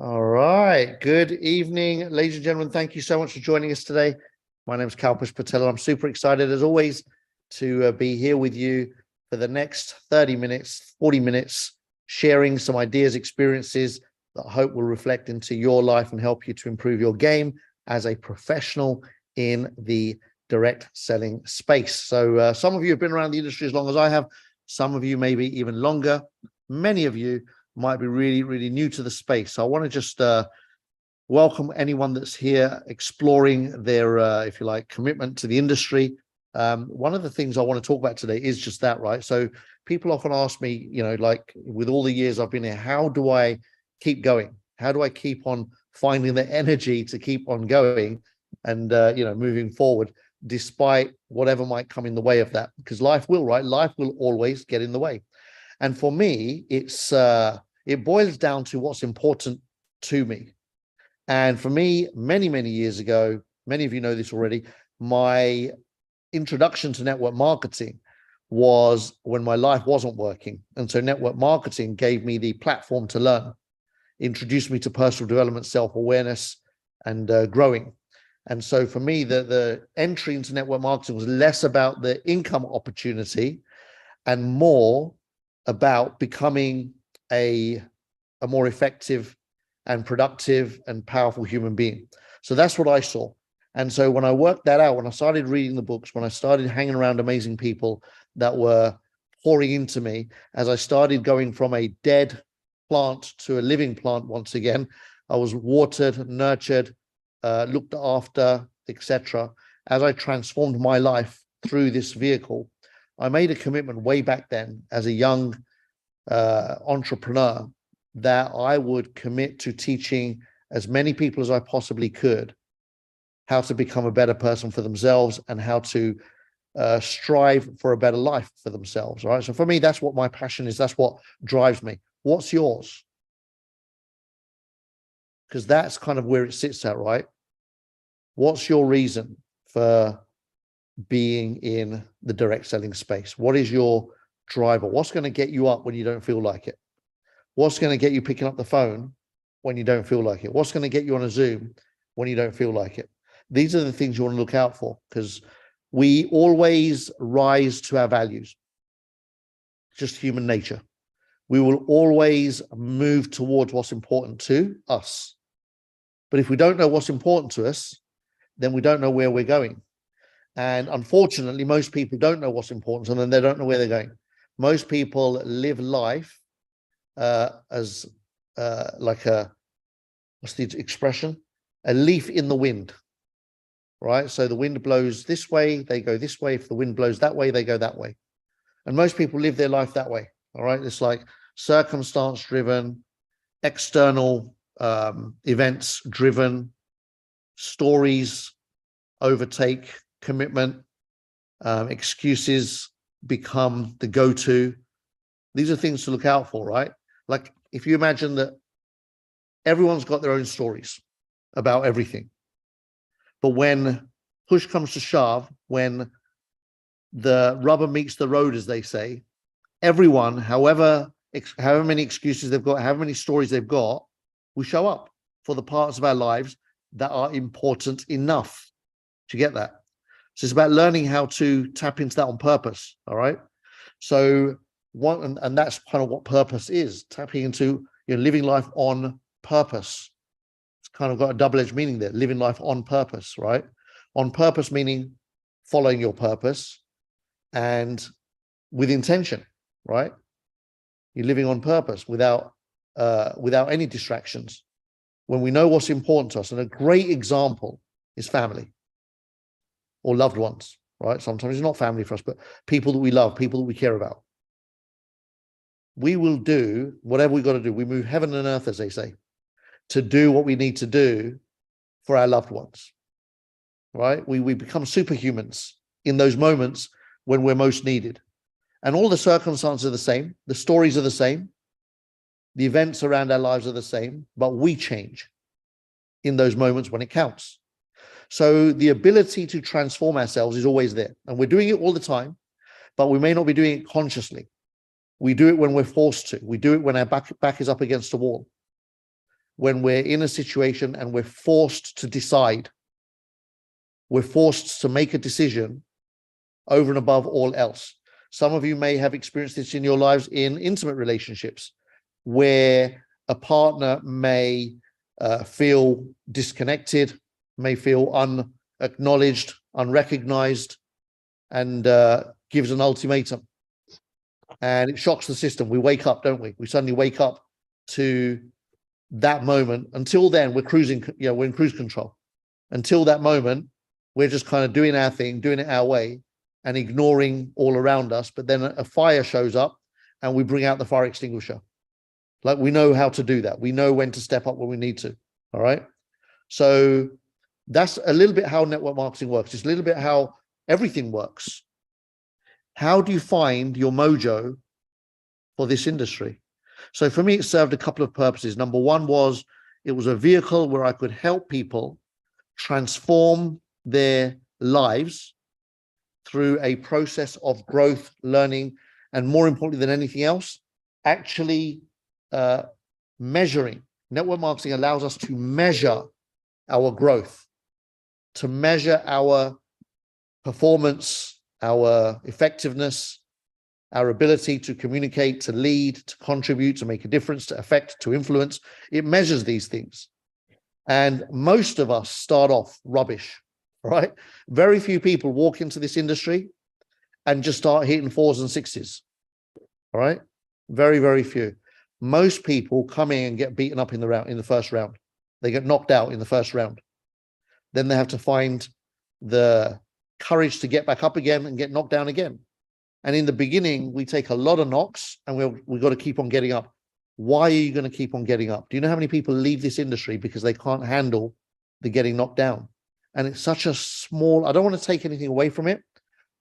All right. Good evening, ladies and gentlemen. Thank you so much for joining us today. My name is Kalpesh Patel. I'm super excited, as always, to be here with you for the next 30 minutes, 40 minutes, sharing some ideas, experiences that I hope will reflect into your life and help you to improve your game as a professional in the direct selling space. So some of you have been around the industry as long as I have. Some of you maybe even longer. Many of you might be really new to the space. So I want to just welcome anyone that's here exploring their, if you like, commitment to the industry. One of the things I want to talk about today is just that, right? So people often ask me, like with all the years I've been here, how do I keep going? How do I keep on finding the energy to keep on going and, moving forward despite whatever might come in the way of that? Because life will, right? Life will always get in the way. And for me, it boils down to what's important to me. And for me, many years ago, many of you know this already, my introduction to network marketing was when my life wasn't working. And so network marketing gave me the platform to learn, introduced me to personal development, self-awareness, and growing. And so for me, the entry into network marketing was less about the income opportunity and more about becoming a more effective and productive and powerful human being. So that's what I saw. And so when I worked that out, when I started reading the books, when I started hanging around amazing people that were pouring into me, as I started going from a dead plant to a living plant once again, I was watered, nurtured, looked after, etc. As I transformed my life through this vehicle, I made a commitment way back then as a young entrepreneur that I would commit to teaching as many people as I possibly could how to become a better person for themselves and how to strive for a better life for themselves. Right. So for me, that's what my passion is. That's what drives me. What's yours? Because that's kind of where it sits at, right? What's your reason for being in the direct selling space? What is your driver? What's going to get you up when you don't feel like it? What's going to get you picking up the phone when you don't feel like it? What's going to get you on a Zoom when you don't feel like it? These are the things you want to look out for, because we always rise to our values. Just human nature. We will always move towards what's important to us. But if we don't know what's important to us, then we don't know where we're going. And unfortunately, most people don't know what's important to them, and they don't know where they're going. Most people live life as like what's the expression? A leaf in the wind, right? So the wind blows this way, they go this way. If the wind blows that way, they go that way. And most people live their life that way, all right? It's like circumstance driven, external events driven, stories overtake commitment, excuses become the go-to. These are things to look out for, right? Like if you imagine that everyone's got their own stories about everything, but when push comes to shove, when the rubber meets the road, as they say, everyone, however many excuses they've got, however many stories they've got, we show up for the parts of our lives that are important enough to get that. So it's about learning how to tap into that on purpose. All right. So and that's kind of what purpose is, tapping into living life on purpose. It's kind of got a double-edged meaning there, living life on purpose, right? On purpose meaning following your purpose and with intention, right? You're living on purpose without any distractions. When we know what's important to us, and a great example is family or loved ones, right? Sometimes it's not family for us, but people that we love, people that we care about. We will do whatever we've got to do. We move heaven and earth, as they say, to do what we need to do for our loved ones, right? We become superhumans in those moments when we're most needed. And all the circumstances are the same. The stories are the same. The events around our lives are the same, but we change in those moments when it counts. So the ability to transform ourselves is always there. And we're doing it all the time, but we may not be doing it consciously. We do it when we're forced to. We do it when our back is up against a wall. when we're in a situation and we're forced to decide. We're forced to make a decision over and above all else. Some of you may have experienced this in your lives in intimate relationships, where a partner may feel disconnected, may feel unacknowledged, unrecognized, and gives an ultimatum. And it shocks the system. We wake up, don't we? We suddenly wake up to that moment. Until then, we're cruising, we're in cruise control. Until that moment, we're just kind of doing our thing, doing it our way, and ignoring all around us. But then a fire shows up and we bring out the fire extinguisher. Like, we know how to do that. We know when to step up when we need to. All right. So that's a little bit how network marketing works. It's a little bit how everything works. How do you find your mojo for this industry? So for me, it served a couple of purposes. Number one was it was a vehicle where I could help people transform their lives through a process of growth, learning, and more importantly than anything else, actually measuring. Network marketing allows us to measure our growth, to measure our performance, our effectiveness, our ability to communicate, to lead, to contribute, to make a difference, to affect, to influence. It measures these things. And most of us start off rubbish, right? Very few people walk into this industry and just start hitting 4s and 6s, all right? Very, very few. Most people come in and get beaten up in the first round. They get knocked out in the first round. Then they have to find the courage to get back up again and get knocked down again. And in the beginning, we take a lot of knocks and we've got to keep on getting up. Why are you going to keep on getting up? Do you know how many people leave this industry because they can't handle the getting knocked down? And it's such a small, I don't want to take anything away from it,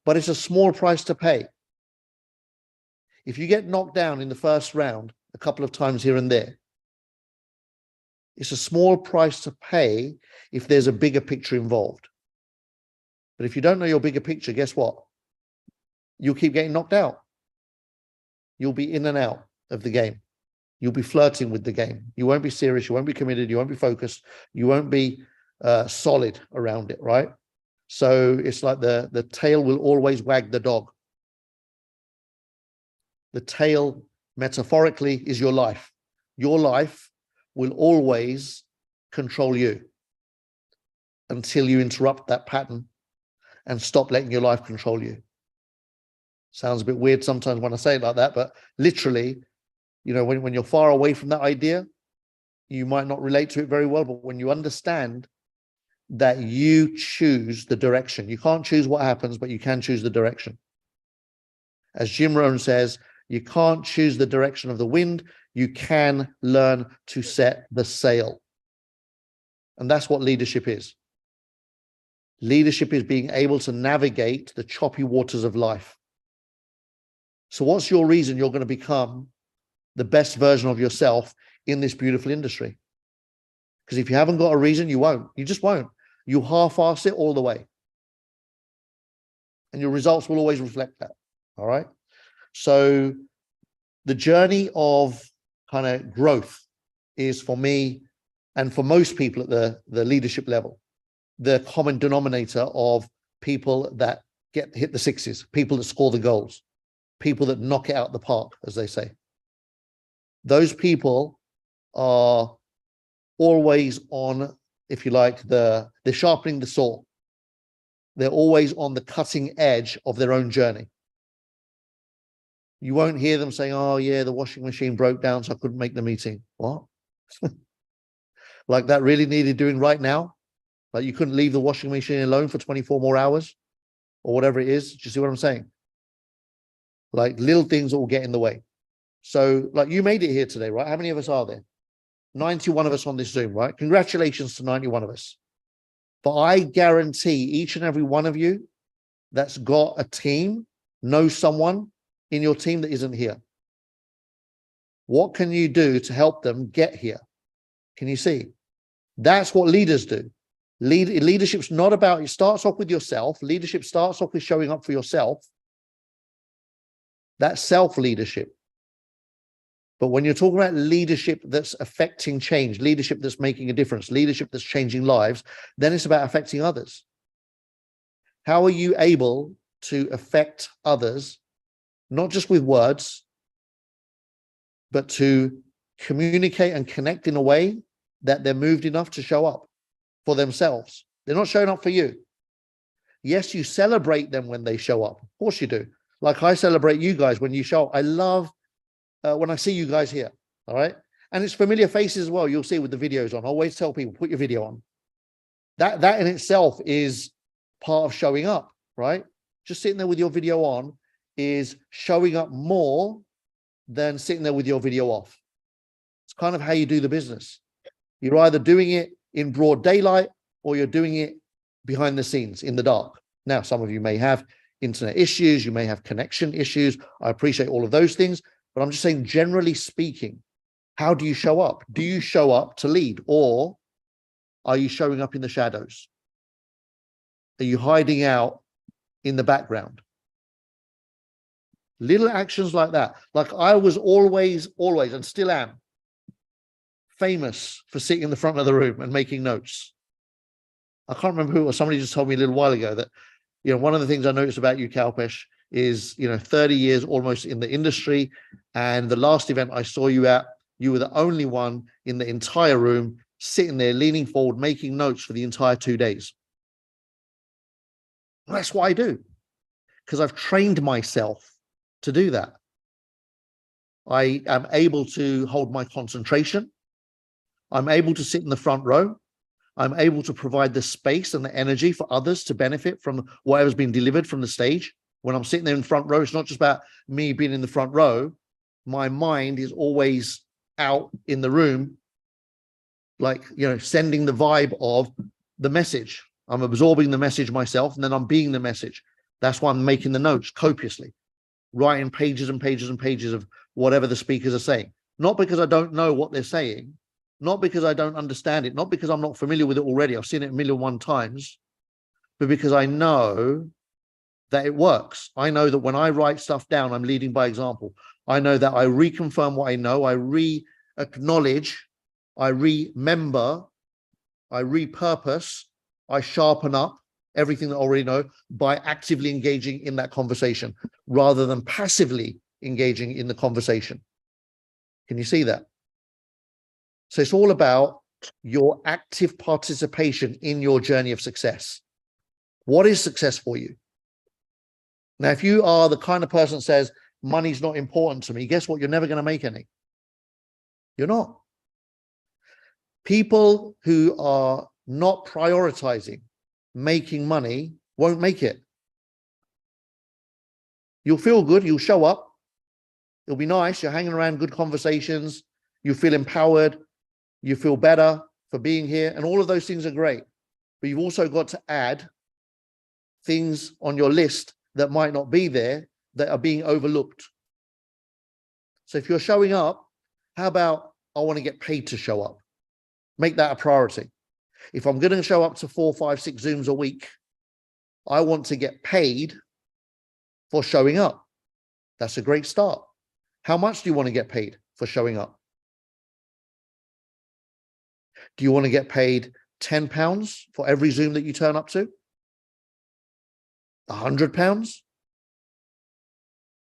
but it's a small price to pay. If you get knocked down in the first round a couple of times here and there, it's a small price to pay if there's a bigger picture involved. But if you don't know your bigger picture, guess what? You'll keep getting knocked out. You'll be in and out of the game. You'll be flirting with the game. You won't be serious. You won't be committed. You won't be focused. You won't be solid around it, right? So it's like the tail will always wag the dog. The tail, metaphorically, is your life. Your life will always control you until you interrupt that pattern and stop letting your life control you. Sounds a bit weird sometimes when I say it like that, but literally, when you're far away from that idea, you might not relate to it very well. But when you understand that you choose the direction, you can't choose what happens, but you can choose the direction. As Jim Rohn says, you can't choose the direction of the wind. You can learn to set the sail. And that's what leadership is. Leadership is being able to navigate the choppy waters of life. So what's your reason you're going to become the best version of yourself in this beautiful industry? Because if you haven't got a reason, you won't. You just won't. You half-ass it all the way. And your results will always reflect that. All right. So the journey of kind of growth is, for me and for most people at the leadership level, the common denominator of people that hit the 6s, people that score the goals, people that knock it out the park, as they say. Those people are always on, if you like, they're sharpening the saw. They're always on the cutting edge of their own journey. You won't hear them saying, oh yeah, the washing machine broke down, so I couldn't make the meeting. What? Like that really needed doing right now? Like you couldn't leave the washing machine alone for 24 more hours or whatever it is? Do you see what I'm saying? Like little things that will get in the way. So like you made it here today, right? How many of us are there? 91 of us on this Zoom, right? Congratulations to 91 of us. But I guarantee each and every one of you that's got a team, knows someone in your team that isn't here. What can you do to help them get here? Can you see? That's what leaders do. Leadership's not about, it starts off with yourself. Leadership starts off with showing up for yourself. That's self-leadership. But when you're talking about leadership that's affecting change, leadership that's making a difference, leadership that's changing lives, then it's about affecting others. How are you able to affect others, not just with words, but to communicate and connect in a way that they're moved enough to show up for themselves? They're not showing up for you. Yes, you celebrate them when they show up. Of course you do. Like I celebrate you guys when you show up. I love when I see you guys here. All right. And it's familiar faces as well. You'll see with the videos on. I always tell people, put your video on. That in itself is part of showing up, right? Just sitting there with your video on is showing up more than sitting there with your video off. It's kind of how you do the business. You're either doing it in broad daylight or you're doing it behind the scenes in the dark. Now, some of you may have internet issues, you may have connection issues. I appreciate all of those things, but I'm just saying, generally speaking, how do you show up? Do you show up to lead, or are you showing up in the shadows? Are you hiding out in the background? Little actions like that. Like I was always, and still am, famous for sitting in the front of the room and making notes. I can't remember who, or somebody just told me a little while ago that, you know, one of the things I noticed about you, Kalpesh, is, 30 years almost in the industry. And the last event I saw you at, you were the only one in the entire room sitting there, leaning forward, making notes for the entire 2 days. Well, that's what I do, because I've trained myself to do that. I am able to hold my concentration. I'm able to sit in the front row. I'm able to provide the space and the energy for others to benefit from whatever's been delivered from the stage. When I'm sitting there in the front row, it's not just about me being in the front row. My mind is always out in the room, like, sending the vibe of the message. I'm absorbing the message myself, and then I'm being the message. That's why I'm making the notes copiously, writing pages and pages and pages of whatever the speakers are saying. Not because I don't know what they're saying, not because I don't understand it, not because I'm not familiar with it already. I've seen it 1,000,001 times, but because I know that it works. I know that when I write stuff down, I'm leading by example. I know that I reconfirm what I know, I re-acknowledge, I remember, I repurpose, I sharpen up everything that I already know by actively engaging in that conversation rather than passively engaging in the conversation. Can you see that? So it's all about your active participation in your journey of success. What is success for you? Now, if you are the kind of person that says, money's not important to me, guess what? You're never going to make any. You're not. People who are not prioritizing making money won't make it. You'll feel good. You'll show up. It'll be nice. You're hanging around good conversations. You feel empowered. You feel better for being here. And all of those things are great. But you've also got to add things on your list that might not be there, that are being overlooked. So if you're showing up, how about, I want to get paid to show up? Make that a priority. If I'm going to show up to 4, 5, 6 Zooms a week, I want to get paid for showing up. That's a great start. How much do you want to get paid for showing up? Do you want to get paid £10 for every Zoom that you turn up to? £100?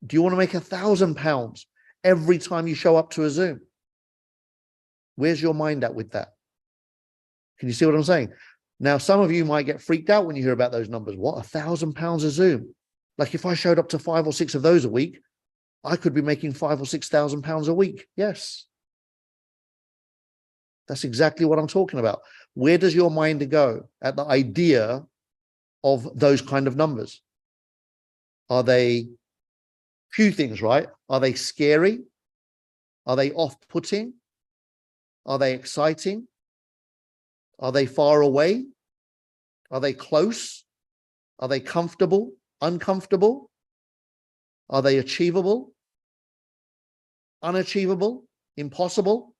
Do you want to make £1,000 every time you show up to a Zoom? Where's your mind at with that? Can you see what I'm saying? Now, some of you might get freaked out when you hear about those numbers. What, £1,000 a Zoom? Like if I showed up to 5 or 6 of those a week, I could be making £5,000 or £6,000 a week. Yes. That's exactly what I'm talking about. Where does your mind go at the idea of those kind of numbers? Are they few things, right? Are they scary? Are they off-putting? Are they exciting? Are they far away? Are they close? Are they comfortable? Uncomfortable? Are they achievable? Unachievable? Impossible?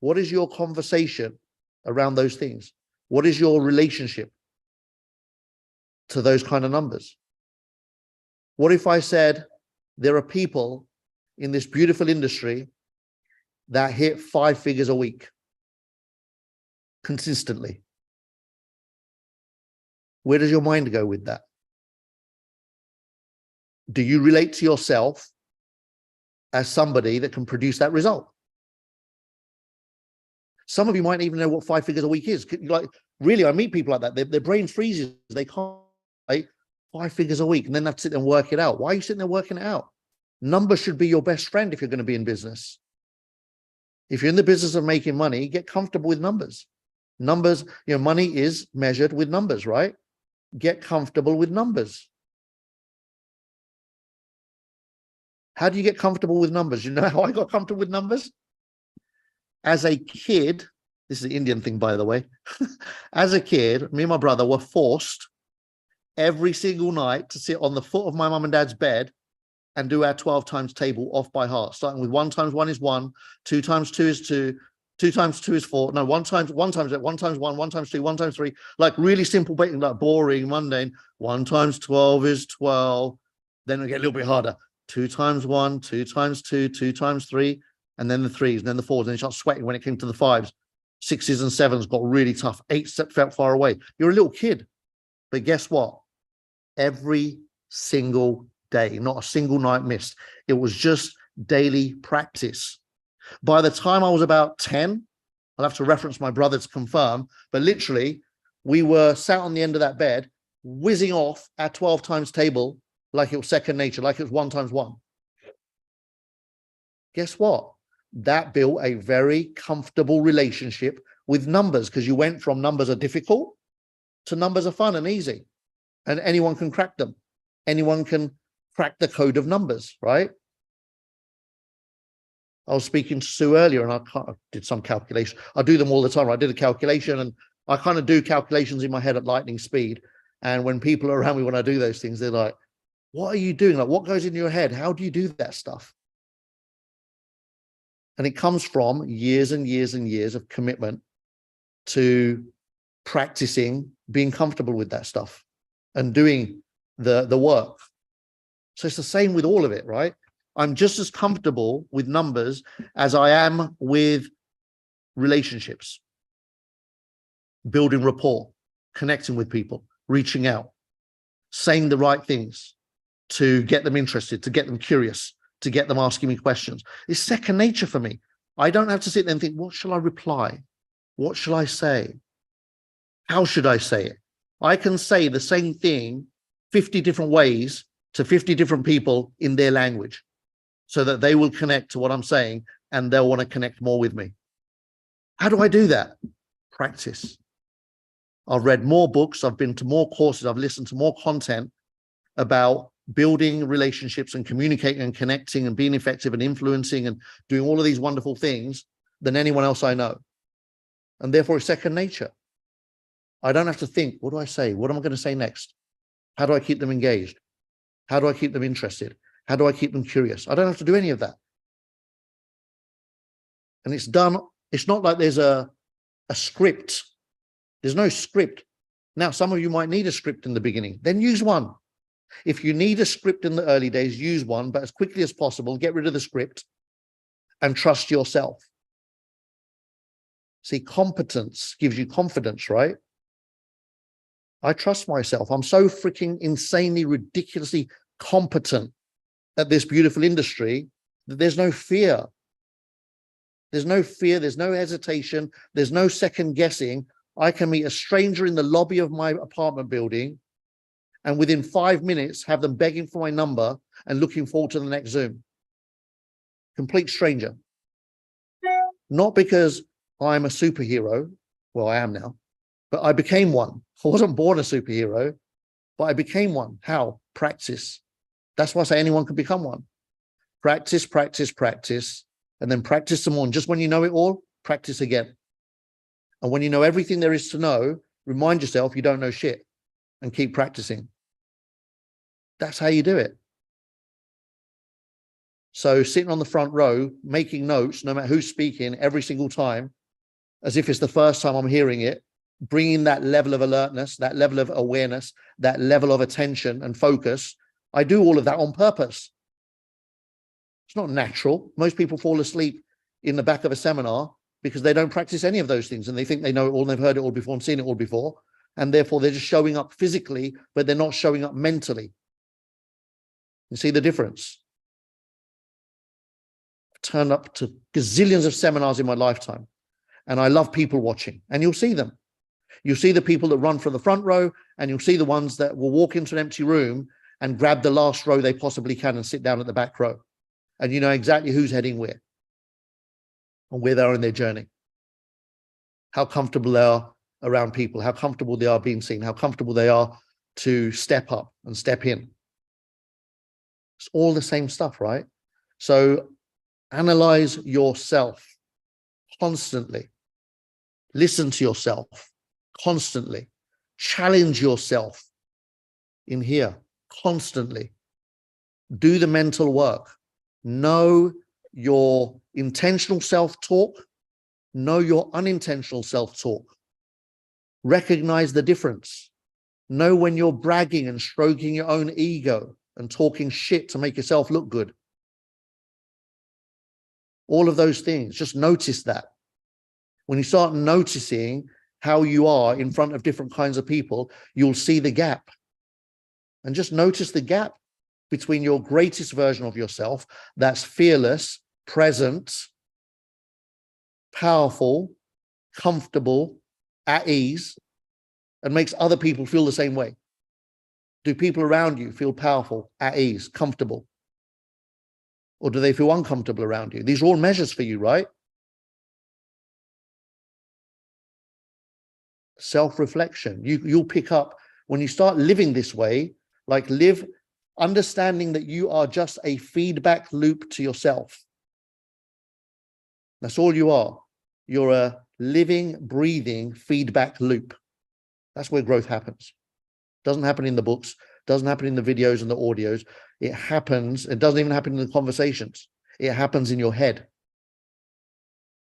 What is your conversation around those things? What is your relationship to those kind of numbers? What if I said there are people in this beautiful industry that hit 5 figures a week consistently? Where does your mind go with that? Do you relate to yourself as somebody that can produce that result? Some of you might even know what 5 figures a week is. Like, really, I meet people like that. Their brain freezes. They can't, like, 5 figures a week, and then they have to sit there and work it out. Why are you sitting there working it out? Numbers should be your best friend if you're going to be in business. If you're in the business of making money, get comfortable with numbers. Numbers, money is measured with numbers, right? Get comfortable with numbers. How do you get comfortable with numbers? You know how I got comfortable with numbers? As a kid, this is the Indian thing, by the way. As a kid, me and my brother were forced every single night to sit on the foot of my mum and dad's bed and do our 12 times table off by heart, starting with 1 times 1 is 1, 2 times 2 is 2, 2 times 2 is 4. No, 1 times 1, 1 times 2, 1 times 3, like really simple, like boring, mundane. 1 times 12 is 12. Then we get a little bit harder. 2 times 1, 2 times 2, 2 times 3, and then the 3s, and then the 4s, and then you start sweating when it came to the 5s. 6s and 7s got really tough. 8s felt far away. You're a little kid. But guess what? Every single day, not a single night missed. It was just daily practice. By the time I was about 10, I'll have to reference my brother to confirm, but literally, we were sat on the end of that bed, whizzing off our 12 times table like it was second nature, like it was 1 times 1. Guess what? That built a very comfortable relationship with numbers, because you went from numbers are difficult to numbers are fun and easy, and anyone can crack them. Anyone can crack the code of numbers, right? I was speaking to Sue earlier, and I did some calculation. I do them all the time. I did a calculation, and I kind of do calculations in my head at lightning speed. And when people are around me, when I do those things, they're like, what are you doing? Like, what goes in your head? How do you do that stuff? And it comes from years and years and years of commitment to practicing being comfortable with that stuff and doing the work. So it's the same with all of it, right? I'm just as comfortable with numbers as I am with relationships, building rapport, connecting with people, reaching out, saying the right things to get them interested, to get them curious, to get them asking me questions. It's second nature for me. I don't have to sit there and think, what shall I reply? What shall I say? How should I say it? I can say the same thing 50 different ways to 50 different people in their language, so that they will connect to what I'm saying and they'll want to connect more with me. How do I do that? Practice. I've read more books, I've been to more courses, I've listened to more content about building relationships and communicating and connecting and being effective and influencing and doing all of these wonderful things than anyone else I know. And therefore it's second nature. I don't have to think, what do I say? What am I going to say next? How do I keep them engaged? How do I keep them interested? How do I keep them curious? I don't have to do any of that. And it's done. It's not like there's a script. There's no script. Now, some of you might need a script in the beginning. Then use one. If you need a script in the early days, use one, but as quickly as possible, get rid of the script and trust yourself. See, competence gives you confidence, right? I trust myself. I'm so freaking insanely, ridiculously competent at this beautiful industry that there's no fear. There's no fear. There's no hesitation. There's no second guessing. I can meet a stranger in the lobby of my apartment building and within 5 minutes have them begging for my number and looking forward to the next Zoom. Complete stranger. Not because I'm a superhero. Well, I am now, but I became one. I wasn't born a superhero, but I became one. How? Practice. That's why I say anyone can become one. Practice, practice, practice, and then practice some more. And just when you know it all, practice again. And when you know everything there is to know, remind yourself you don't know shit and keep practicing. That's how you do it. So sitting on the front row, making notes, no matter who's speaking, every single time, as if it's the first time I'm hearing it, bringing that level of alertness, that level of awareness, that level of attention and focus. I do all of that on purpose. It's not natural. Most people fall asleep in the back of a seminar because they don't practice any of those things and they think they know it all and they've heard it all before and seen it all before. And therefore they're just showing up physically, but they're not showing up mentally. You see the difference? I've turned up to gazillions of seminars in my lifetime, and I love people watching, and you'll see them. You'll see the people that run for the front row, and you'll see the ones that will walk into an empty room and grab the last row they possibly can and sit down at the back row. And you know exactly who's heading where and where they are in their journey. How comfortable they are around people, how comfortable they are being seen, how comfortable they are to step up and step in. It's all the same stuff, right? So analyze yourself constantly. Listen to yourself constantly. Challenge yourself in here constantly. Do the mental work. Know your intentional self-talk. Know your unintentional self-talk. Recognize the difference. Know when you're bragging and stroking your own ego and talking shit to make yourself look good. All of those things, just notice that. When you start noticing how you are in front of different kinds of people, you'll see the gap. And just notice the gap between your greatest version of yourself, that's fearless, present, powerful, comfortable, at ease, and makes other people feel the same way. Do people around you feel powerful, at ease, comfortable? Or do they feel uncomfortable around you? These are all measures for you, right? Self-reflection. You'll pick up when you start living this way, like live understanding that you are just a feedback loop to yourself. That's all you are. You're a living, breathing feedback loop. That's where growth happens. Doesn't happen in the books, doesn't happen in the videos and the audios. It happens, it doesn't even happen in the conversations. It happens in your head.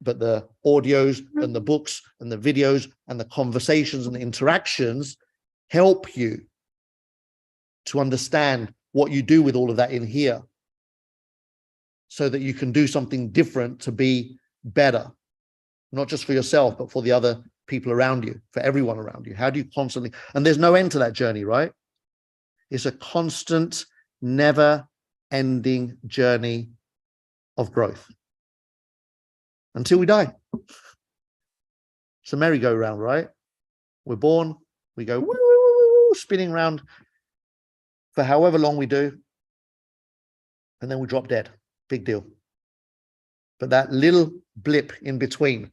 But the audios and the books and the videos and the conversations and the interactions help you to understand what you do with all of that in here so that you can do something different to be better, not just for yourself, but for the other people around you, for everyone around you. How do you constantly, and there's no end to that journey, right? It's a constant, never ending journey of growth until we die. It's a merry-go-round, right? We're born, we go woo, woo, woo, woo, spinning around for however long we do, and then we drop dead. Big deal. But that little blip in between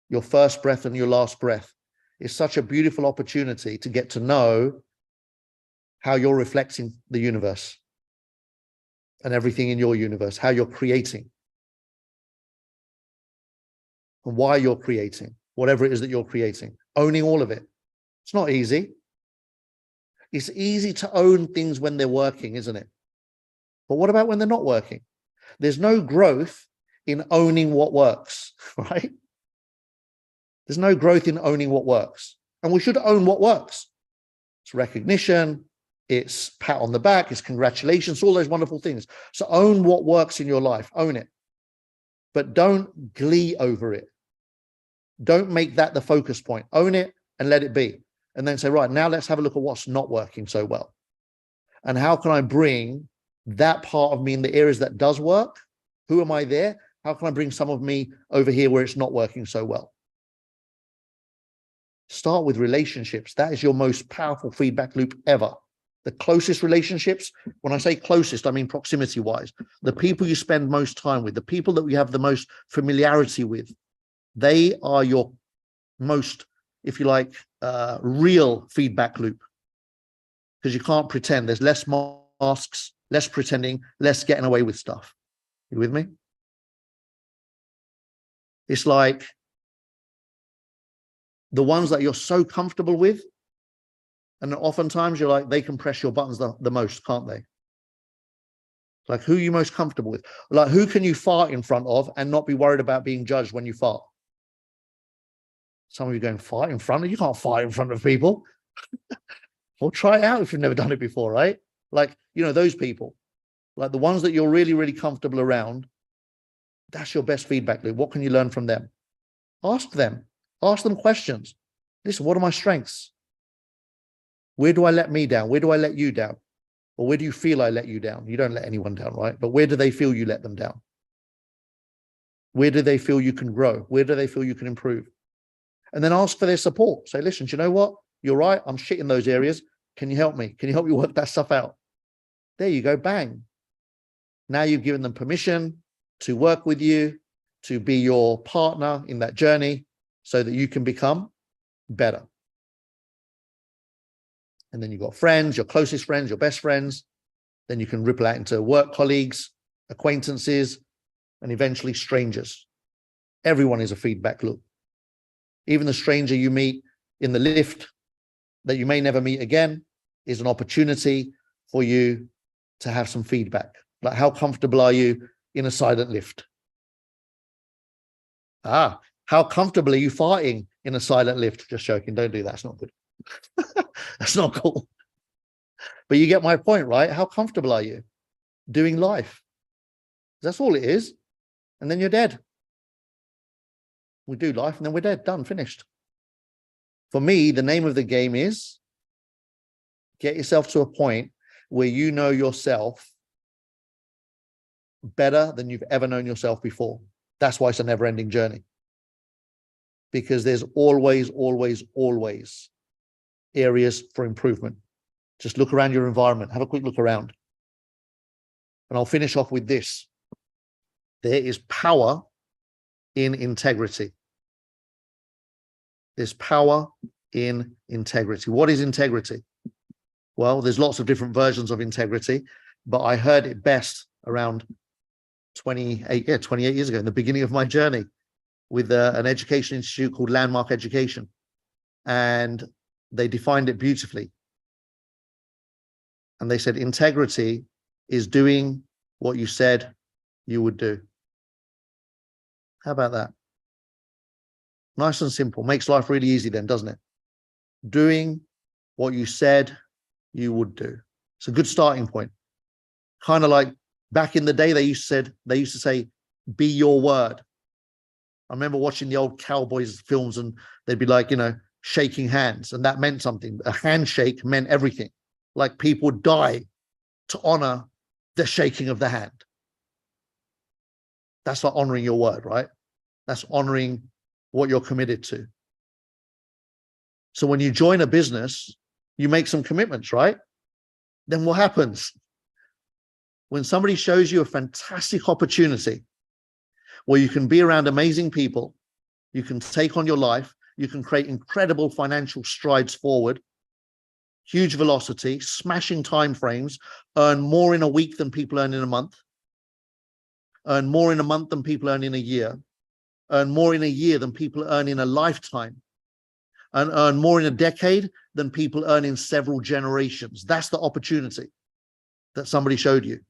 your first breath and your last breath is such a beautiful opportunity to get to know how you're reflecting the universe and everything in your universe, how you're creating and why you're creating, whatever it is that you're creating, owning all of it. It's not easy. It's easy to own things when they're working, isn't it? But what about when they're not working? There's no growth in owning what works, right? There's no growth in owning what works. And we should own what works. It's recognition, it's pat on the back, it's congratulations, all those wonderful things. So own what works in your life, own it. But don't glee over it. Don't make that the focus point. Own it and let it be. And then say, right, now let's have a look at what's not working so well. And how can I bring that part of me in the areas that does work? Who am I there? How can I bring some of me over here where it's not working so well? Start with relationships. That is your most powerful feedback loop ever. The closest relationships, when I say closest, I mean proximity-wise. The people you spend most time with, the people that we have the most familiarity with, they are your most, if you like, real feedback loop. Because you can't pretend. There's less masks, less pretending, less getting away with stuff. You with me? It's like the ones that you're so comfortable with, and oftentimes you're like, they can press your buttons the most, can't they? Like, who are you most comfortable with? Like, who can you fart in front of and not be worried about being judged when you fart? Some of you going, fart in front of? You can't fart in front of people. Well, try it out if you've never done it before, right? Like, you know, those people. like the ones that you're really, really comfortable around, that's your best feedback loop. What can you learn from them? Ask them questions. Listen, what are my strengths? Where do I let me down? Where do I let you down? Or where do you feel I let you down? You don't let anyone down, right? But where do they feel you let them down? Where do they feel you can grow? Where do they feel you can improve? And then ask for their support. Say, listen, do you know what? You're right. I'm shit in those areas. Can you help me? Can you help me work that stuff out? There you go. Bang. Now you've given them permission to work with you, to be your partner in that journey so that you can become better. And then you've got friends, your closest friends, your best friends. Then you can ripple out into work colleagues, acquaintances, and eventually strangers. Everyone is a feedback loop. Even the stranger you meet in the lift that you may never meet again is an opportunity for you to have some feedback. Like, how comfortable are you in a silent lift? How comfortable are you farting in a silent lift? Just joking. Don't do that. It's not good. That's not cool. But you get my point, right? How comfortable are you doing life? That's all it is. And then you're dead. We do life and then we're dead. Done. Finished. For me, the name of the game is get yourself to a point where you know yourself better than you've ever known yourself before. That's why it's a never-ending journey. Because there's always, always, always areas for improvement. Just look around your environment. Have a quick look around. And I'll finish off with this. There is power in integrity. There's power in integrity. What is integrity? Well, there's lots of different versions of integrity, but I heard it best around 28 years ago, in the beginning of my journey, with an education institute called Landmark Education. And they defined it beautifully. And they said, integrity is doing what you said you would do. How about that? Nice and simple. Makes life really easy then, doesn't it? Doing what you said you would do. It's a good starting point. Kind of like back in the day, they used to say, be your word. I remember watching the old cowboys films and they'd be like, shaking hands, and that meant something. A handshake meant everything. Like people would die to honor the shaking of the hand. That's like honoring your word, right? That's honoring what you're committed to. So when you join a business, you make some commitments, right? Then what happens? When somebody shows you a fantastic opportunity where you can be around amazing people, you can take on your life, you can create incredible financial strides forward, huge velocity, smashing timeframes, earn more in a week than people earn in a month, earn more in a month than people earn in a year, earn more in a year than people earn in a lifetime, and earn more in a decade than people earn in several generations. That's the opportunity that somebody showed you.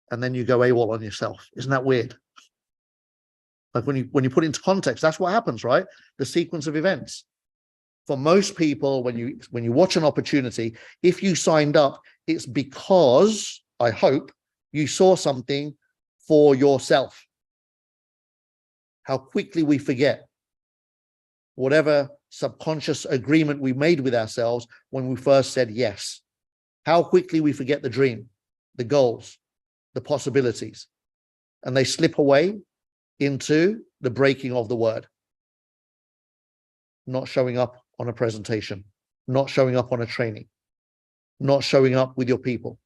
And then you go AWOL on yourself. Isn't that weird? Like when you put it into context, that's what happens, right? The sequence of events. For most people, when you watch an opportunity, if you signed up, it's because, I hope, you saw something for yourself. How quickly we forget whatever subconscious agreement we made with ourselves when we first said yes. How quickly we forget the dream, the goals, the possibilities, and they slip away into the breaking of the word. Not showing up on a presentation, not showing up on a training, not showing up with your people,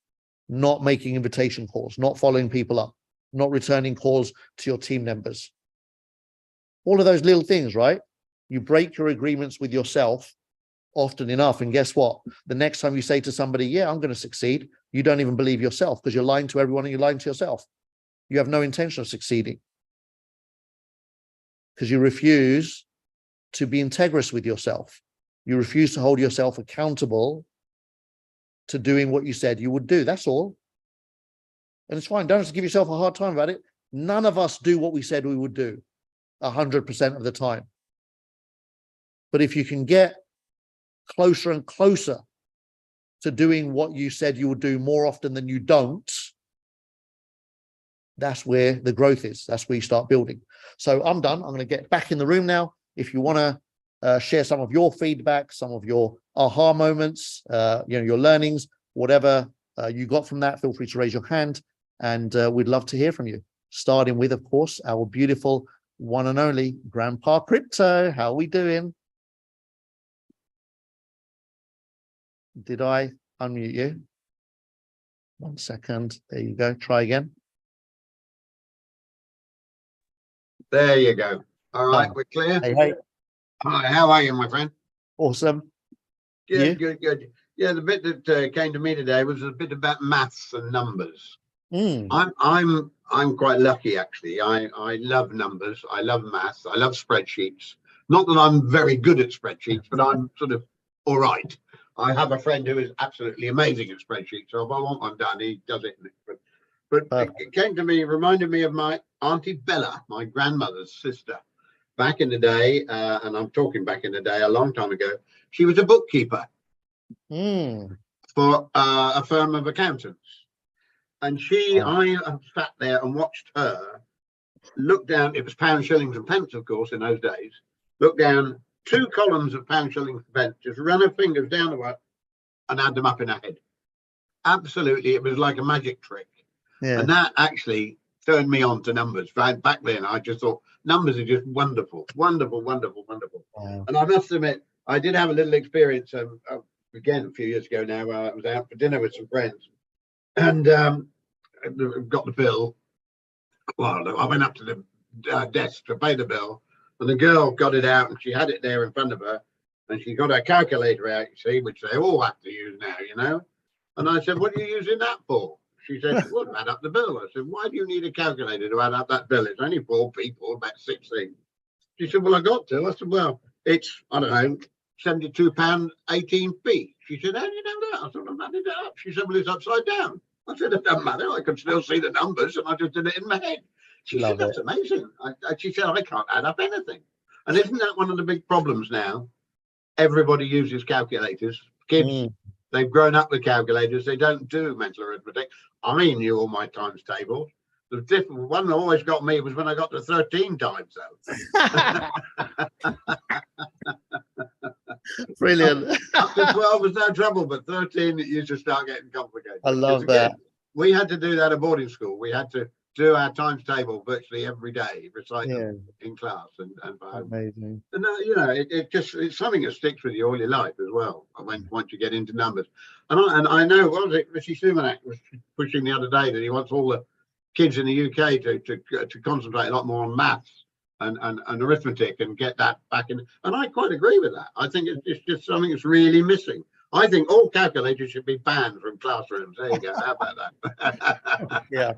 not making invitation calls, not following people up, not returning calls to your team members. All of those little things, right? You break your agreements with yourself often enough, and guess what? The next time you say to somebody, yeah, I'm going to succeed, you don't even believe yourself because you're lying to everyone and you're lying to yourself. You have no intention of succeeding because you refuse to be integrous with yourself. You refuse to hold yourself accountable to doing what you said you would do. That's all. And it's fine. Don't have to give yourself a hard time about it. None of us do what we said we would do 100% of the time. But if you can get closer and closer to doing what you said you would do more often than you don't, that's where the growth is. That's where you start building. So I'm done. I'm going to get back in the room now. If you want to share some of your feedback, some of your aha moments, your learnings, whatever you got from that, feel free to raise your hand, and we'd love to hear from you. Starting with, of course, our beautiful one and only Grandpa Crypto. How are we doing? Did I unmute you? 1 second. There you go. Try again. There you go. All right, we're clear. Hey. Hi, how are you, my friend? Awesome. Good, good. Yeah, the bit that came to me today was a bit about maths and numbers. I'm quite lucky, actually. I love numbers. I love maths. I love spreadsheets. Not that I'm very good at spreadsheets, but I'm sort of all right. I have a friend who is absolutely amazing at spreadsheets. So if I want one done, he does it. But it came to me, reminded me of my Auntie Bella, my grandmother's sister. Back in the day, and I'm talking back in the day, a long time ago, she was a bookkeeper for a firm of accountants. And I sat there and watched her look down. It was pounds, shillings, and pence, of course, in those days. Look down 2 columns of pounds, shillings, and pence, just run her fingers down the way and add them up in her head. Absolutely, it was like a magic trick. Yeah. And that actually turned me on to numbers. Back then, I just thought numbers are just wonderful, wonderful, wonderful, wonderful. Wow. And I must admit, I did have a little experience, again, a few years ago now, where I was out for dinner with some friends. And got the bill. Well, I went up to the desk to pay the bill, and the girl got it out, and she had it there in front of her, and she got her calculator out, you see, which they all have to use now, you know. And I said, "What are you using that for?" She said, "Well, add up the bill." I said, "Why do you need a calculator to add up that bill? It's only 4 people, about 16." She said, "Well, I got to." I said, "Well, it's, I don't know, £72.18p. She said, "How do you know that?" I said, "I'm adding it up." She said, "Well, it's upside down." I said, "It doesn't matter. I can still see the numbers, and I just did it in my head." She said, "That's amazing." She said, "I can't add up anything." And isn't that one of the big problems now? Everybody uses calculators. Kids, they've grown up with calculators. They don't do mental arithmetic. I knew all my times tables. The different one that always got me was when I got to 13 times, though. Brilliant. Up to 12 was no trouble, but 13 it used to start getting complicated. I love that. We had to do that at boarding school. We had to do our times table virtually every day, recite them in class and amazing. And it's something that sticks with you all your life as well. Once you get into numbers, and I know, what was it? Rishi Sunak was pushing the other day that he wants all the kids in the UK to concentrate a lot more on maths and arithmetic and get that back in. And I quite agree with that. I think it's just something that's really missing. I think all calculators should be banned from classrooms. There you go. How about that? Yeah.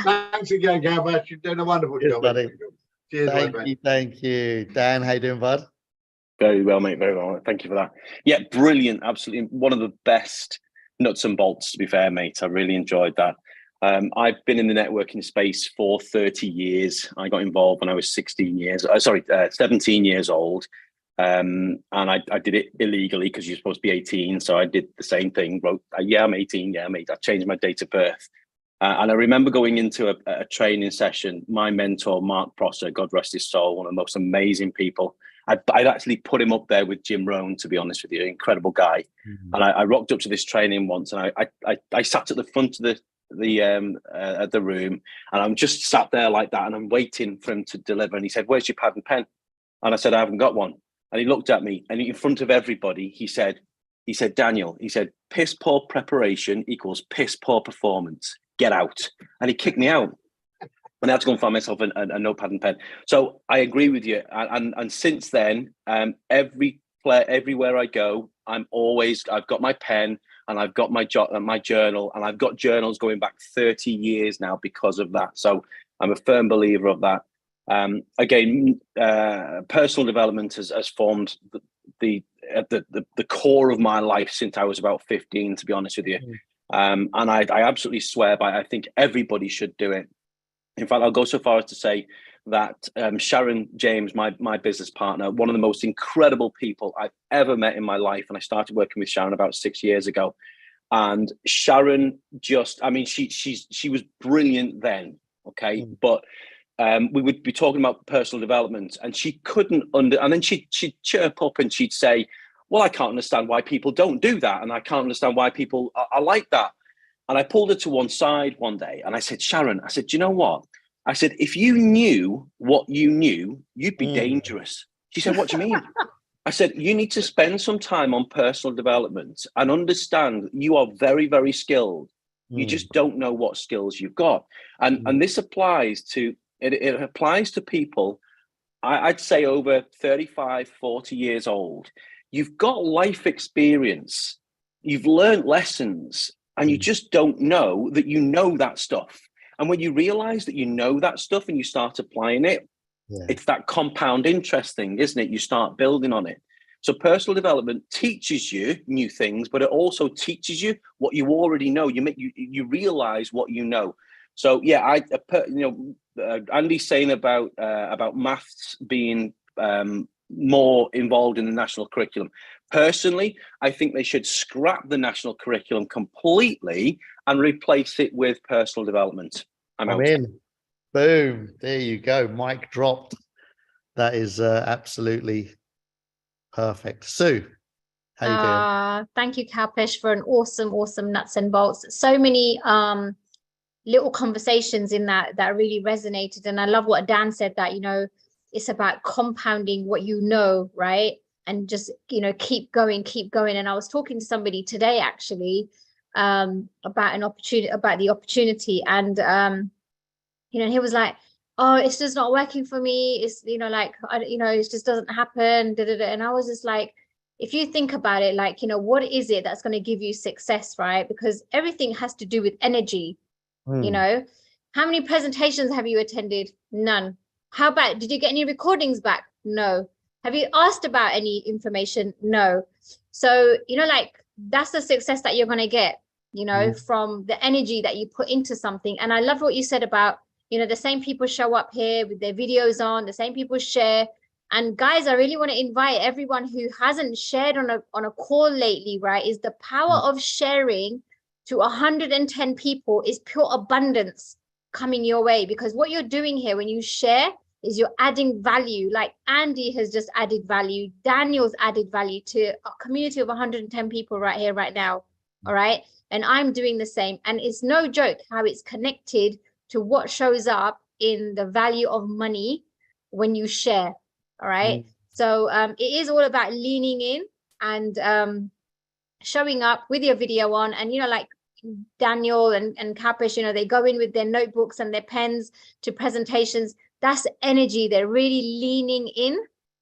Thanks again, Gabba. You're doing a wonderful job. Buddy. Cheers, thank you. Dan, how you doing, bud? Very well, mate. Very well. Thank you for that. Yeah, brilliant. Absolutely. One of the best nuts and bolts, to be fair, mate. I really enjoyed that. I've been in the networking space for 30 years. I got involved when I was 17 years old. And I did it illegally because you're supposed to be 18. So I did the same thing, wrote, yeah, I'm 18. Yeah, mate. I changed my date of birth. And I remember going into a training session. My mentor, Mark Prosser, God rest his soul, one of the most amazing people. I'd actually put him up there with Jim Rohn, to be honest with you, incredible guy. Mm-hmm. And I rocked up to this training once, and I sat at the front of the room, and I'm just sat there like that, and I'm waiting for him to deliver. And he said, "Where's your pad and pen?" And I said, "I haven't got one." And he looked at me, and in front of everybody, he said, "Daniel," he said, "piss poor preparation equals piss poor performance. Get out." And he kicked me out. And I had to go and find myself a notepad and pen. So I agree with you. And since then, everywhere I go, I've got my pen and I've got my journal, and I've got journals going back 30 years now because of that. So I'm a firm believer of that. Again, personal development has formed the core of my life since I was about 15, to be honest with you. And I absolutely swear by it. I think everybody should do it. In fact, I'll go so far as to say that Sharon James, my business partner, one of the most incredible people I've ever met in my life, and I started working with Sharon about 6 years ago. And Sharon just, I mean, she was brilliant then, okay, but we would be talking about personal development, and she couldn't and then she'd chirp up and she'd say, well, I can't understand why people don't do that, and I can't understand why people are like that. And I pulled her to one side one day and I said, Sharon, I said, do you know what? I said, if you knew what you knew, you'd be dangerous. She said, what do you mean? I said, you need to spend some time on personal development and understand you are very, very skilled. You just don't know what skills you've got. And this applies to, it applies to people, I'd say over 35, 40 years old. You've got life experience. You've learned lessons, and you just don't know that you know that stuff. And when you realize that you know that stuff and you start applying it, it's that compound interest thing, isn't it? You start building on it. So personal development teaches you new things, but it also teaches you what you already know. You realize what you know. So yeah, Andy's saying about maths being more involved in the national curriculum. Personally, I think they should scrap the national curriculum completely and replace it with personal development. I'm in. Boom. There you go. Mic dropped. That is absolutely perfect. Sue, how you doing? Thank you, Kalpesh, for an awesome nuts and bolts. So many little conversations in that really resonated. And I love what Dan said, that, it's about compounding what you know, right? And just, keep going. And I was talking to somebody today, actually, about the opportunity. And, he was like, oh, it's just not working for me. It's, it just doesn't happen. And I was just like, if you think about it, like, what is it that's going to give you success, right? Because everything has to do with energy. How many presentations have you attended? None. How about, did you get any recordings back? No. Have you asked about any information? No. So, that's the success that you're going to get, from the energy that you put into something. And I love what you said about, the same people show up here with their videos on, the same people share. And guys, I really want to invite everyone who hasn't shared on a call lately, right? Is the power of sharing to 110 people is pure abundance coming your way. Because what you're doing here when you share is you're adding value. Like Andy has just added value. Daniel's added value to a community of 110 people right here, right now. All right. And I'm doing the same. And it's no joke how it's connected to what shows up in the value of money when you share. All right. So it is all about leaning in and showing up with your video on. And, like Daniel and Kalpesh, they go in with their notebooks and their pens to presentations. That's energy. They're really leaning in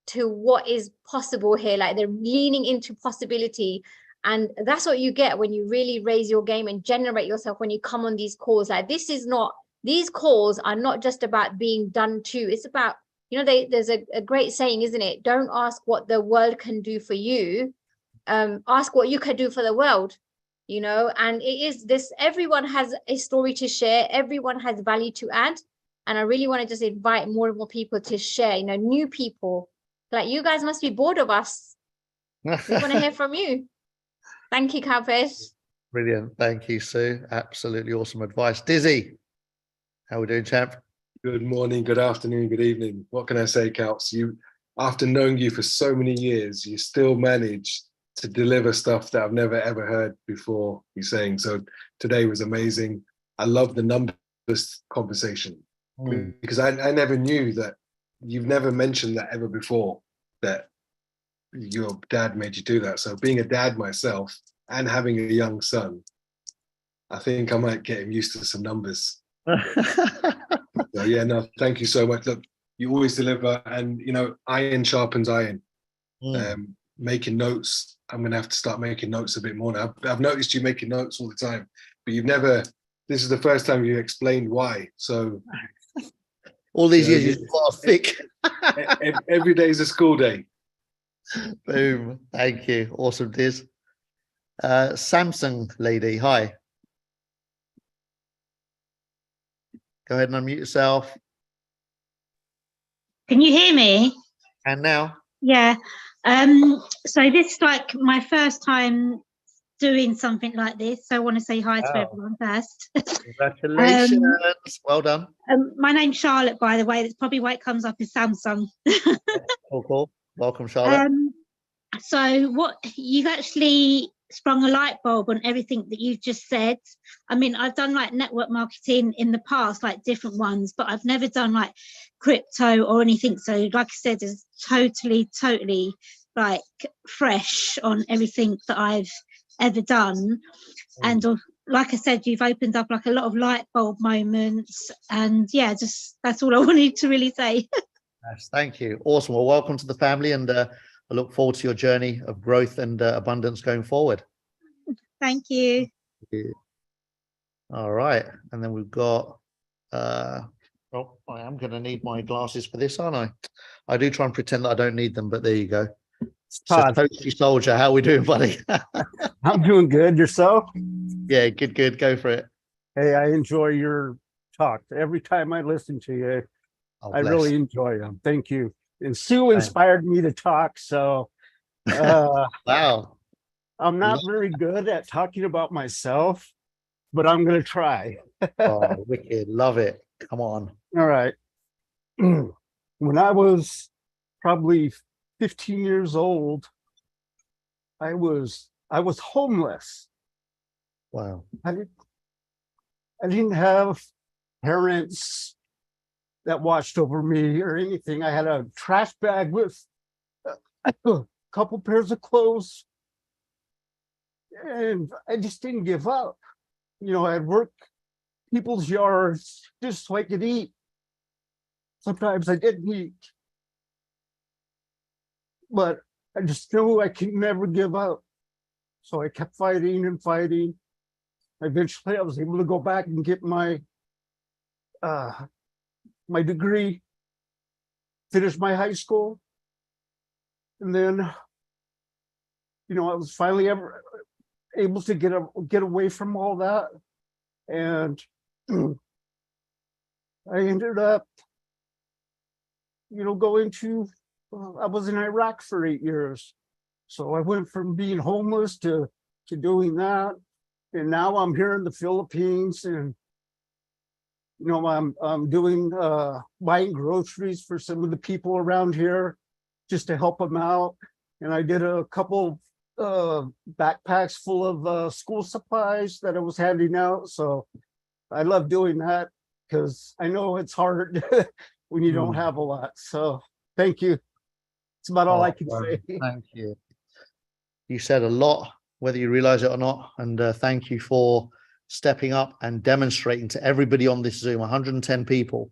to what is possible here. Like they're leaning into possibility. And that's what you get when you really raise your game and generate yourself when you come on these calls. Like these calls are not just about being done to. It's about, there's a great saying, isn't it? Don't ask what the world can do for you. Ask what you can do for the world, and it is this, everyone has a story to share. Everyone has value to add. And I really want to just invite more and more people to share, new people. Like you guys must be bored of us. We want to hear from you. Thank you, Kalpesh. Brilliant. Thank you, Sue. Absolutely awesome advice. Dizzy, how are we doing, champ? Good morning, good afternoon, good evening. What can I say, Kalps? You, after knowing you for so many years, you still manage to deliver stuff that I've never ever heard before you saying. So today was amazing. I love the numbers conversation because I never knew that. You've never mentioned that ever before, that your dad made you do that. So being a dad myself and having a young son, I think I might get him used to some numbers. So yeah, no, thank you so much. Look, you always deliver, and iron sharpens iron. Making notes, I'm gonna have to start making notes a bit more now. I've noticed you making notes all the time, but you've never, this is the first time you explained why. So all these years you are thick. Every day is a school day. Boom. Thank you. Awesome, Diz. Samsung lady, hi. Go ahead and unmute yourself. Can you hear me? And now, Yeah. So this is like my first time doing something like this. So I want to say hi to Wow. everyone first. congratulations. Well done. My name's Charlotte, by the way. That's probably why it comes up as Samsung. Cool. Welcome, Charlotte. So what you've actually sprung a light bulb on everything that you've just said. I mean, I've done like network marketing in the past, like different ones, but I've never done like crypto or anything. So like I said, it's totally like fresh on everything that I've ever done. And like I said, you've opened up like a lot of light bulb moments, and yeah, just that's all I wanted to really say. Yes, thank you. Awesome. Well, welcome to the family, and I look forward to your journey of growth and abundance going forward. Thank you. All right. And then we've got, I am going to need my glasses for this, aren't I? I do try and pretend that I don't need them, but there you go. So, Todd. Toasty Soldier, how we doing, buddy? I'm doing good. Yourself? Yeah, good. Go for it. Hey, I enjoy your talk. Every time I listen to you, Oh, I bless. really enjoy them. Thank you. And Sue inspired me to talk. So Wow. I'm not very good at talking about myself, but I'm going to try. Oh, wicked. Love it. Come on. All right. When I was probably 15 years old, I was homeless. Wow. I didn't have parents that watched over me or anything. I had a trash bag with a couple pairs of clothes, and I just didn't give up. You know, I'd work people's yards just so I could eat. Sometimes I didn't eat, but I just knew I could never give up. So I kept fighting and fighting. Eventually, I was able to go back and get my my degree, finish my high school, and then, you know, I was finally able to get away from all that, and I ended up, you know, going to. I was in Iraq for 8 years, so I went from being homeless to doing that, and now I'm here in the Philippines, and you know, I'm doing buying groceries for some of the people around here just to help them out. And I did a couple backpacks full of school supplies that I was handing out. So I love doing that because I know it's hard when you don't have a lot. So thank you. It's about all I can say. Thank you. You said a lot, whether you realize it or not. And thank you for stepping up and demonstrating to everybody on this Zoom, 110 people,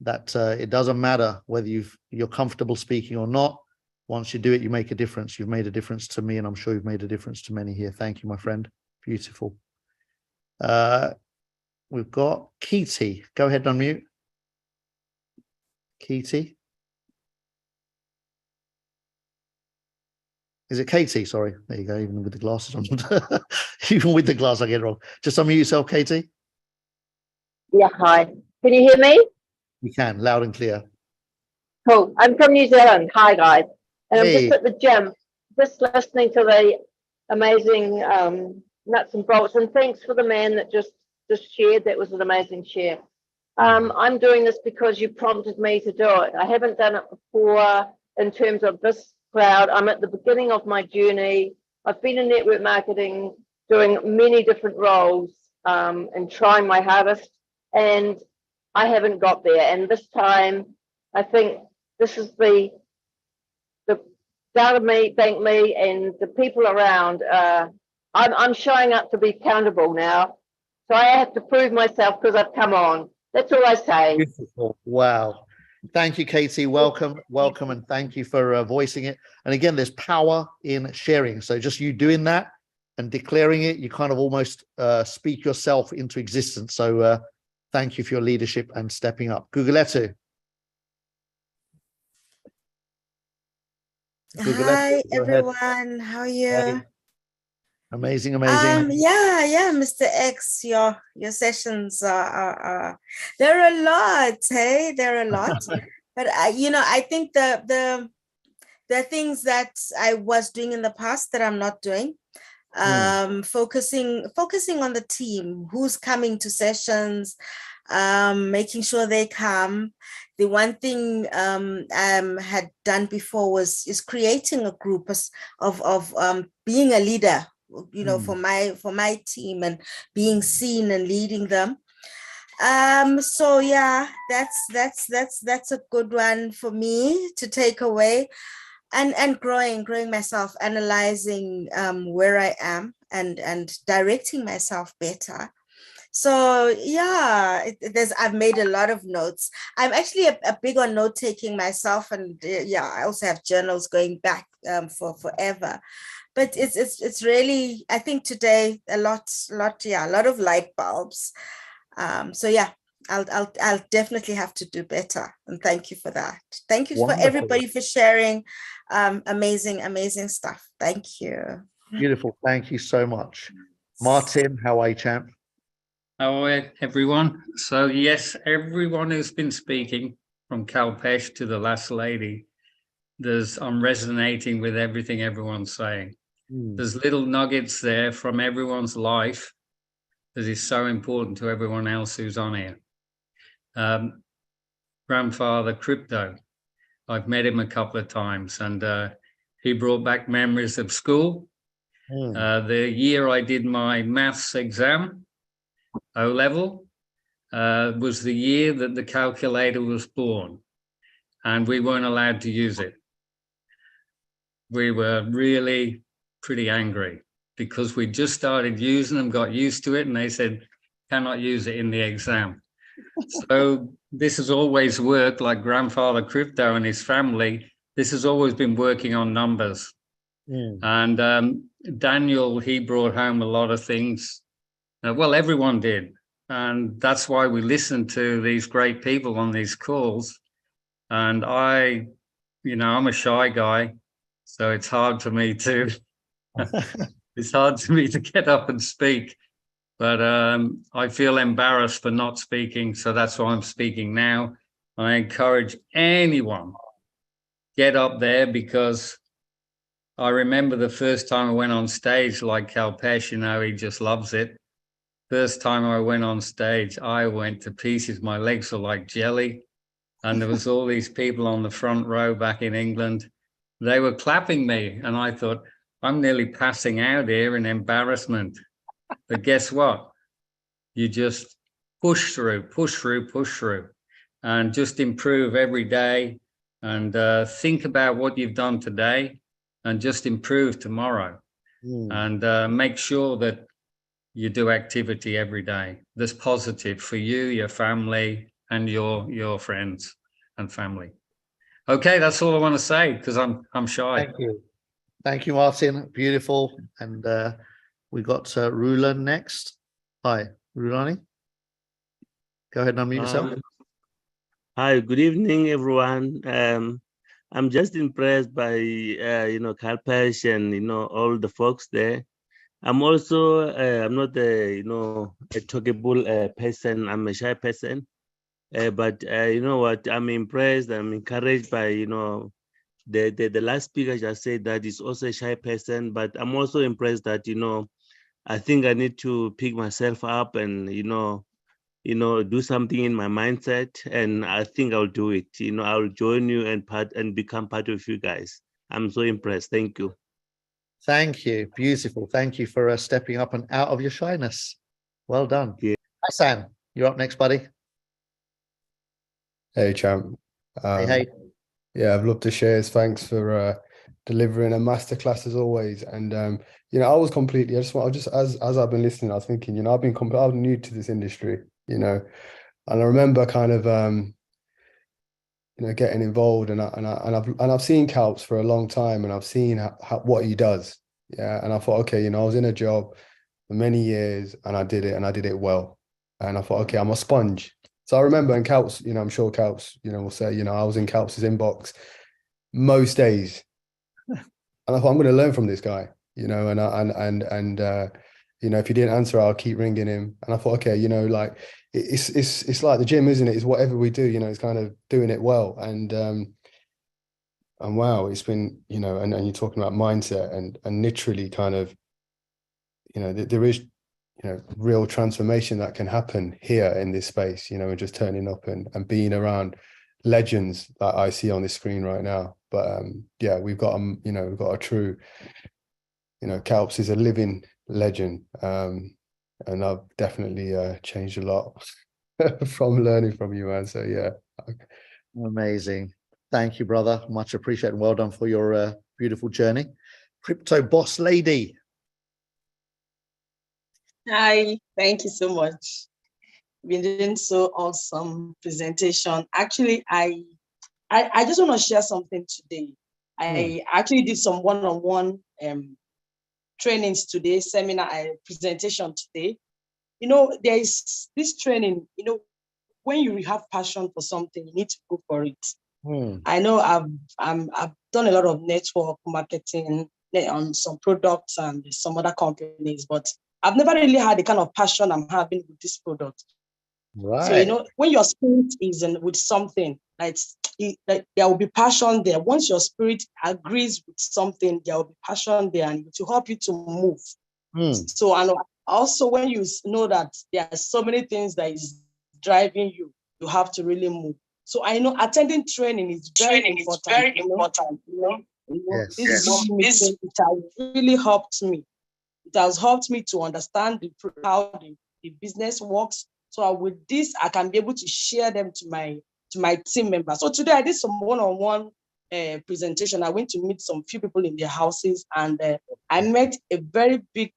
that it doesn't matter whether you're comfortable speaking or not. Once you do it, you make a difference. You've made a difference to me, and I'm sure you've made a difference to many here. Thank you, my friend. Beautiful. We've got Keeti. Go ahead, unmute. Keeti. Is it Katie? Sorry. There you go. Even with the glasses on. Even with the glass, I get it wrong. Just unmute yourself, Katie. Yeah, hi. Can you hear me? We can, loud and clear. Cool. I'm from New Zealand. Hi, guys. And I'm Hey. just at the gym, just listening to the amazing nuts and bolts. And thanks for the man that just shared. That was an amazing share. I'm doing this because you prompted me to do it. I haven't done it before in terms of this crowd. I'm at the beginning of my journey. I've been in network marketing, doing many different roles and trying my hardest, and I haven't got there. And this time, I think this is the down to me, thank me, and the people around. I'm showing up to be accountable now, so I have to prove myself because I've come on. That's all I say. Beautiful. Wow. Thank you, Katie. Welcome, and thank you for voicing it. And again, there's power in sharing. So just you doing that and declaring it, you kind of almost speak yourself into existence. So thank you for your leadership and stepping up. Guguletu. Hi everyone, how are you? Hey. Amazing. Yeah, Mr. X, your sessions are there are a lot, hey, there are a lot. But I think the things that I was doing in the past that I'm not doing, focusing on the team, who's coming to sessions, making sure they come. The one thing had done before is creating a group of being a leader, for my team, and being seen and leading them. So yeah, that's a good one for me to take away, and growing myself, analyzing where I am, and directing myself better. So yeah, I've made a lot of notes. I'm actually a big on note taking myself, and yeah, I also have journals going back for forever. But it's really, I think today a lot of light bulbs. So yeah, I'll definitely have to do better. And thank you for that. Thank you for everybody for sharing amazing stuff. Thank you. Beautiful. Thank you so much. Martin, how are you, champ? How are everyone? So yes, everyone who's been speaking, from Kalpesh to the last lady, I'm resonating with everything everyone's saying. There's little nuggets there from everyone's life that is so important to everyone else who's on here. Grandfather Crypto, I've met him a couple of times, and he brought back memories of school. The year I did my maths exam, O-level, was the year that the calculator was born, and we weren't allowed to use it. We were really pretty angry because we just started using them, got used to it, and they said, cannot use it in the exam. So this has always worked, like Grandfather Crypto and his family. This has always been working on numbers. And Daniel, he brought home a lot of things. Well, everyone did. And that's why we listen to these great people on these calls. And I'm a shy guy, so it's hard for me to get up and speak. But I feel embarrassed for not speaking, so that's why I'm speaking now. I encourage anyone, get up there, because I remember the first time I went on stage, like Kalpesh, he just loves it. First time I went on stage, I went to pieces. My legs were like jelly. And there was all these people on the front row back in England. They were clapping me. And I thought, I'm nearly passing out here in embarrassment. But guess what? You just push through, and just improve every day, and think about what you've done today and just improve tomorrow. And make sure that you do activity every day that's positive for you, your family, and your friends and family. Okay, that's all I want to say, because I'm shy. Thank you, Martin. Beautiful. And we got Rula next. Hi, Rulani. Go ahead and unmute yourself. Hi, good evening, everyone. I'm just impressed by Kalpesh and all the folks there. I'm also I'm not a talkable person. I'm a shy person, but you know what? I'm impressed. I'm encouraged by the last speaker just said that he's also a shy person. But I'm also impressed that I think I need to pick myself up and do something in my mindset, and I think I'll do it. I'll join you and become part of you guys. I'm so impressed. Thank you. Thank you. Beautiful. Thank you for stepping up and out of your shyness. Well done. Yeah. Hassan, you're up next, buddy. Hey, champ. Hey. Yeah, I've loved the shares. Thanks for delivering a masterclass as always. And I was completely. As I've been listening, I was thinking, I'm new to this industry, and I remember kind of getting involved, and I've seen Kalps for a long time, and I've seen what he does. Yeah, and I thought, okay, I was in a job for many years, and I did it well, and I thought, okay, I'm a sponge. So I remember in Kalps, I'm sure Kalps, will say, I was in Kalps' inbox most days, and I thought, I'm going to learn from this guy, and You know, if he didn't answer, I'll keep ringing him. And I thought, okay, you know, like it's like the gym, isn't it? It's whatever we do, you know, it's kind of doing it well. And wow, it's been, you know, and you're talking about mindset and literally kind of, you know, there is, you know, real transformation that can happen here in this space, you know, and just turning up and being around legends that I see on this screen right now. But yeah, we've got you know, we've got a true, you know, Kalps is a living legend, and I've definitely changed a lot from learning from you, man. So yeah, Amazing. Thank you, brother. Much appreciated. Well done for your beautiful journey. Crypto boss lady. Hi, thank you so much. Been doing so awesome presentation. Actually, I just want to share something today. I actually did some one-on-one trainings today, seminar presentation today. You know, there is this training, you know, when you have passion for something, you need to go for it. I know I've done a lot of network marketing on some products and some other companies, but I've never really had the kind of passion I'm having with this product. Right. So, you know, when your spirit is in with something, like there will be passion there. Once your spirit agrees with something, there will be passion there, and it will help you to move. So, and also when you know that there are so many things that is driving you, you have to really move. So I know attending training is very important. This is what it has really helped me. It has helped me to understand how the business works. So with this, I can be able to share them to my team members. So today I did some one-on-one presentation. I went to meet some few people in their houses, and I met a very big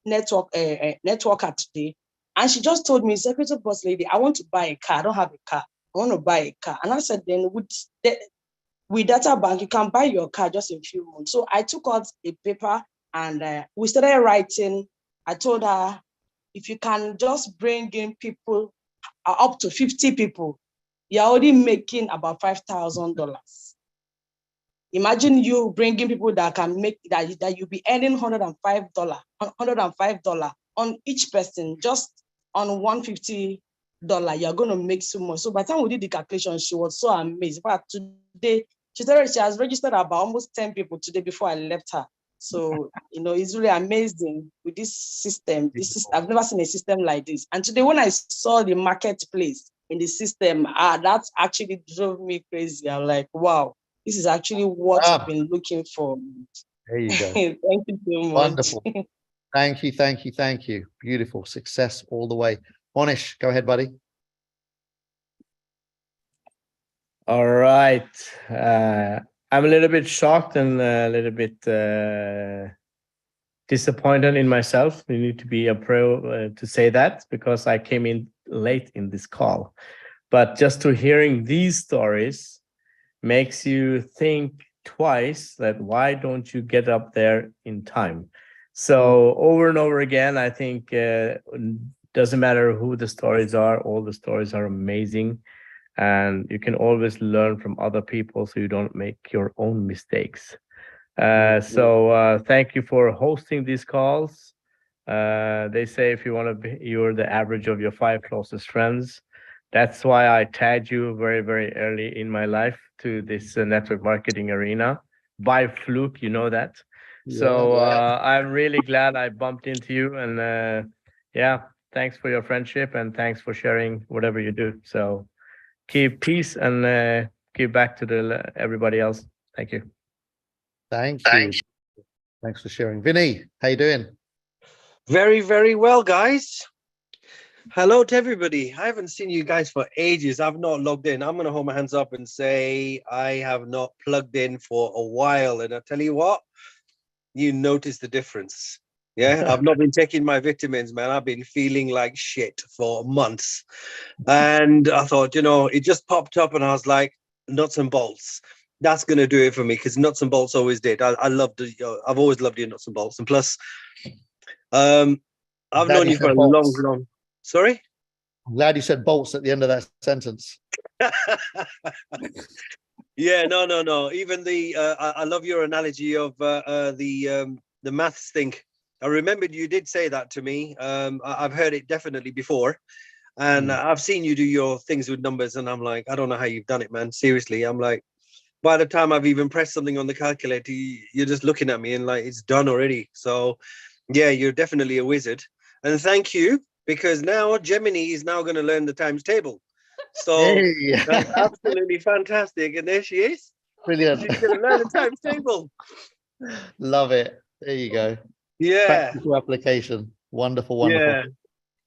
networker today. And she just told me, Secretary Boss Lady, I want to buy a car. I don't have a car. I want to buy a car. And I said, then with Data Bank, you can buy your car just in a few months. So I took out a paper and we started writing. I told her, if you can just bring in people, up to 50 people, you're already making about $5,000. Imagine you bringing people that can make that you'll be earning $105 on each person, just on $150. You're going to make so much. So by the time we did the calculation, she was so amazed. But today, she has registered about almost 10 people today before I left her. So, you know, it's really amazing with this system. I've never seen a system like this. And today, when I saw the marketplace in the system, that actually drove me crazy. I'm like, wow, this is actually what I've been looking for. There you go. Thank you so much. Wonderful. Thank you, thank you, thank you. Beautiful. Success all the way. Monish, go ahead, buddy. All right. I'm a little bit shocked and a little bit disappointed in myself. You need to be a pro to say that, because I came in late in this call. But just to hearing these stories makes you think twice that why don't you get up there in time? So over and over again, I think doesn't matter who the stories are, all the stories are amazing. And you can always learn from other people so you don't make your own mistakes. So thank you for hosting these calls. They say if you want to be, you're the average of your 5 closest friends. That's why I tagged you very, very early in my life to this network marketing arena by fluke, you know that. Yeah, so I'm really glad I bumped into you, and yeah, thanks for your friendship and thanks for sharing whatever you do. So keep peace and give back to everybody else. Thank you. Thank you. Thanks for sharing. Vinny, how you doing? Very, very well, guys. Hello to everybody. I haven't seen you guys for ages. I've not logged in. I'm going to hold my hands up and say I have not plugged in for a while. And I tell you what, you notice the difference. Yeah, I've not been taking my vitamins, man. I've been feeling like shit for months. And I thought, you know, it just popped up and I was like, nuts and bolts. That's going to do it for me, because nuts and bolts always did. I've always loved your nuts and bolts. And plus, I've known you for a long. Sorry? I'm glad you said bolts at the end of that sentence. Yeah, no. Even I love your analogy of the maths thing. I remembered you did say that to me. I've heard it definitely before. And I've seen you do your things with numbers, and I'm like, I don't know how you've done it, man. Seriously, I'm like, by the time I've even pressed something on the calculator, you're just looking at me and like, it's done already. So yeah, you're definitely a wizard. And thank you, because now Gemini is now going to learn the times table. So Hey. that's absolutely fantastic. And there she is. Brilliant. She's going to learn the times table. Love it. There you go. Yeah. Practical application. Wonderful, wonderful. Yeah.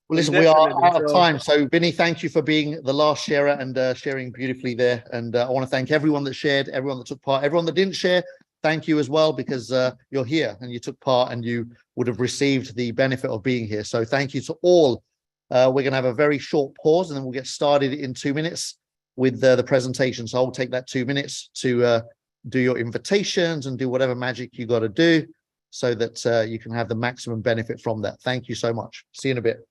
Well, listen, we are Definitely. out of time. So, Vinny, thank you for being the last sharer and sharing beautifully there. And I want to thank everyone that shared, everyone that took part, everyone that didn't share. Thank you as well, because you're here and you took part and you would have received the benefit of being here. So thank you to all. We're going to have a very short pause and then we'll get started in 2 minutes with the presentation. So I'll take that 2 minutes to do your invitations and do whatever magic you got to do so that you can have the maximum benefit from that. Thank you so much. See you in a bit.